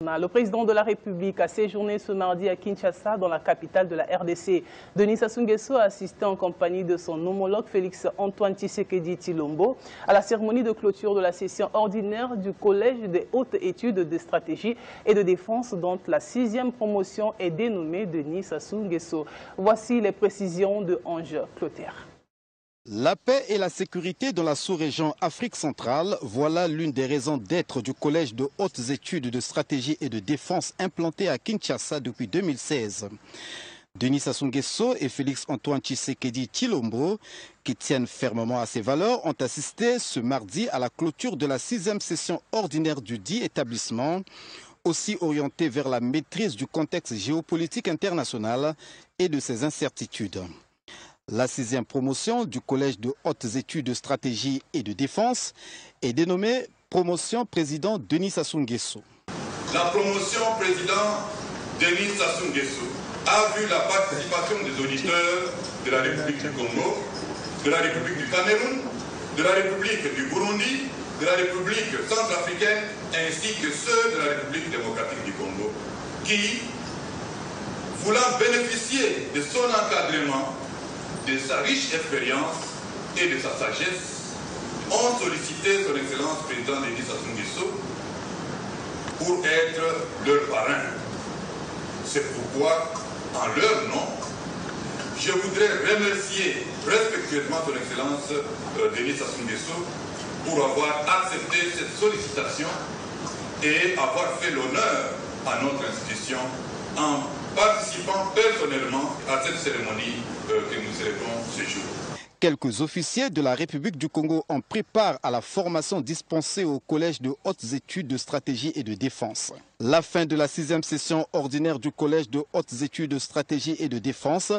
Le président de la République a séjourné ce mardi à Kinshasa, dans la capitale de la RDC. Denis Sassou Nguesso a assisté en compagnie de son homologue Félix Antoine Tshisekedi Tshilombo à la cérémonie de clôture de la session ordinaire du Collège des hautes études de stratégie et de défense, dont la 6e promotion est dénommée Denis Sassou Nguesso. Voici les précisions de Ange Clotaire. La paix et la sécurité dans la sous-région Afrique centrale, voilà l'une des raisons d'être du Collège de hautes études de stratégie et de défense implanté à Kinshasa depuis 2016. Denis Sassou Nguesso et Félix Antoine Tshisekedi Tshilombo, qui tiennent fermement à ces valeurs, ont assisté ce mardi à la clôture de la 6e session ordinaire du dit établissement, aussi orientée vers la maîtrise du contexte géopolitique international et de ses incertitudes. La 6e promotion du Collège de hautes études de stratégie et de défense est dénommée promotion président Denis Sassou Nguesso. La promotion président Denis Sassou Nguesso a vu la participation des auditeurs de la République du Congo, de la République du Cameroun, de la République du Burundi, de la République centrafricaine ainsi que ceux de la République démocratique du Congo qui, voulant bénéficier de son encadrement, de sa riche expérience et de sa sagesse, ont sollicité son Excellence président Denis Sassou Nguesso pour être leur parrain. C'est pourquoi, en leur nom, je voudrais remercier respectueusement son Excellence Denis Sassou Nguesso pour avoir accepté cette sollicitation et avoir fait l'honneur à notre institution en participant personnellement à cette cérémonie que nous célébrons ce jour. Quelques officiers de la République du Congo en préparent à la formation dispensée au Collège de hautes études de stratégie et de défense. La fin de la 6e session ordinaire du Collège de hautes études de stratégie et de défense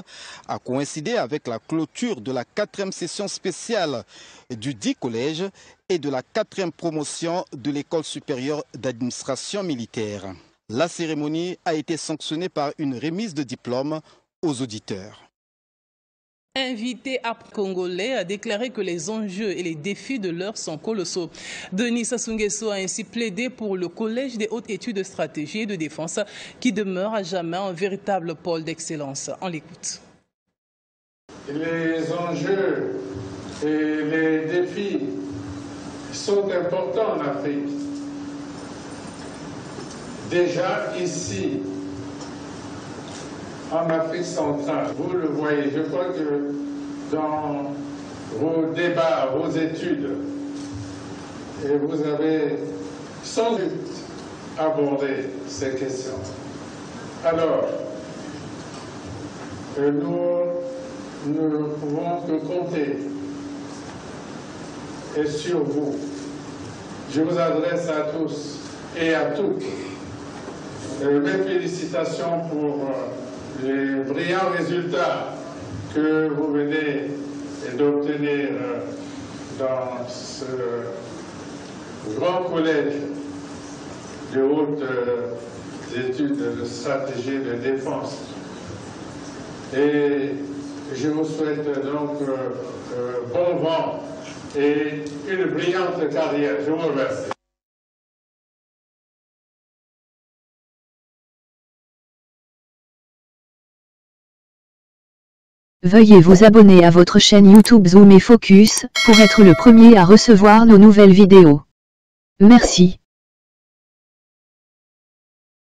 a coïncidé avec la clôture de la 4e session spéciale du dit collège et de la 4e promotion de l'École supérieure d'administration militaire. La cérémonie a été sanctionnée par une remise de diplôme aux auditeurs. Invité à Congolais a déclaré que les enjeux et les défis de l'heure sont colossaux. Denis Sassou Nguesso a ainsi plaidé pour le Collège des hautes études de stratégie et de défense qui demeure à jamais un véritable pôle d'excellence. On l'écoute. Les enjeux et les défis sont importants en Afrique. Déjà ici, en Afrique centrale, vous le voyez, je crois que dans vos débats, vos études, et vous avez sans doute abordé ces questions. Alors, nous ne pouvons que compter et sur vous. Je vous adresse à tous et à toutes mes félicitations pour les brillants résultats que vous venez d'obtenir dans ce grand collège de hautes études de stratégie de défense. Et je vous souhaite donc bon vent et une brillante carrière. Je vous remercie. Veuillez vous abonner à votre chaîne YouTube Zoom et Focus pour être le premier à recevoir nos nouvelles vidéos. Merci.